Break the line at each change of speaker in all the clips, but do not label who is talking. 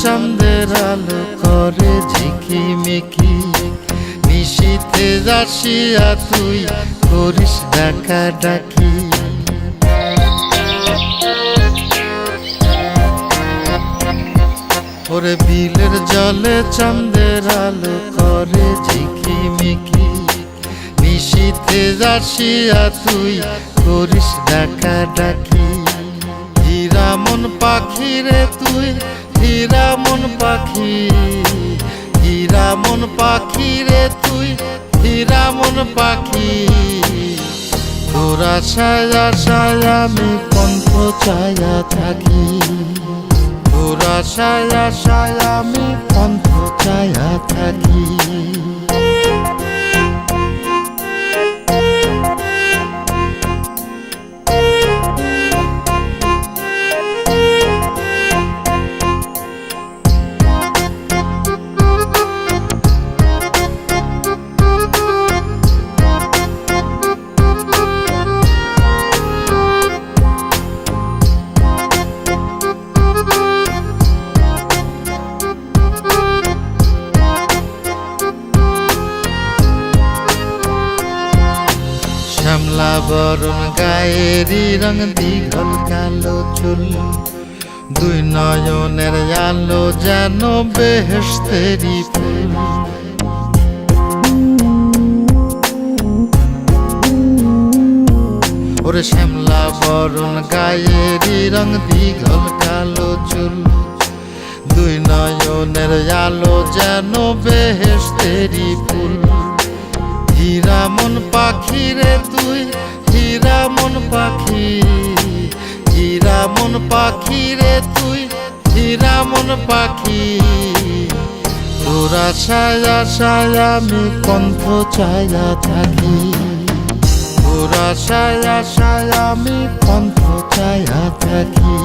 চাঁদের আলো করে ঝিকিমিকি, নিশীথে আসিয়া তুই করিস ডাকা ডাকি। ওরে বিলের জলে চাঁদের আলো করে ঝিকিমিকি, নিশীথে আসিয়া তুই করিস ডাকা ডাকি। হীরা মন পাখি রে তুই, হীরা মন পাখি, হীরা মন পাখি রে তুই, হীরা মন পাখি। তোর আশায় আশায় আমি কণ্ঠ চায়া থাকি, তোর আশায় আশায় আমি কণ্ঠ চায়া থাকি। শ্যামলা বরণ গায়েরই রং, দীঘল কালো চুল, দুই নয়নের আলো যেন বেহেশতেরি ফুল। ওরে শ্যামলা বরণ গায়েরই রং, দীঘল কালো চুল, দুই নয়নের আলো যেন বেহেশতেরি ফুল। হীরা মন পাখি রে তুই, হীরা মন পাখি, হীরা মন পাখি রে তুই, হীরা মন পাখি। তোর আশায় আশায় আমি কণ্ঠ চায়া থাকি, তোর আশায় আশায় আমি কণ্ঠ চায়া থাকি।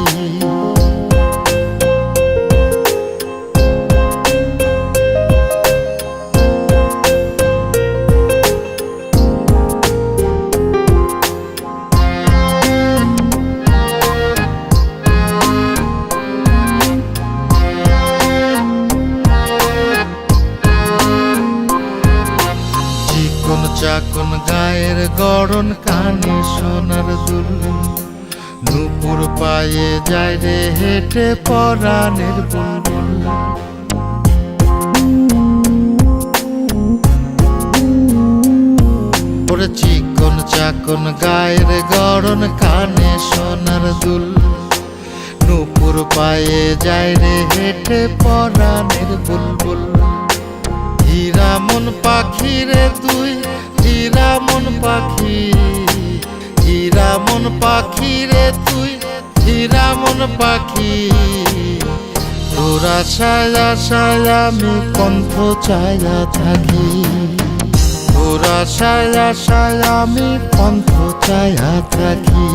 চাকন গায়ের গড়ন, কানে সোনার দুল, নূপুর পায়ে যায় রে হেঁটে পরাণের বুলবুল। ওরে চিকন চাকন গায়ের গড়ন, কানে সোনার দুল, নূপুর পায়ে যায় রে হেঁটে পরাণের বুলবুল। হীরা মন পাখি রে তুই, হীরা মন পাখি, হীরা মন পাখি রে তুই, হীরা মন পাখি। তোর আশায় আশায় আমি কণ্ঠ চায়া থাকি, তোর আশায় আশায় আমি কণ্ঠ চায়া থাকি।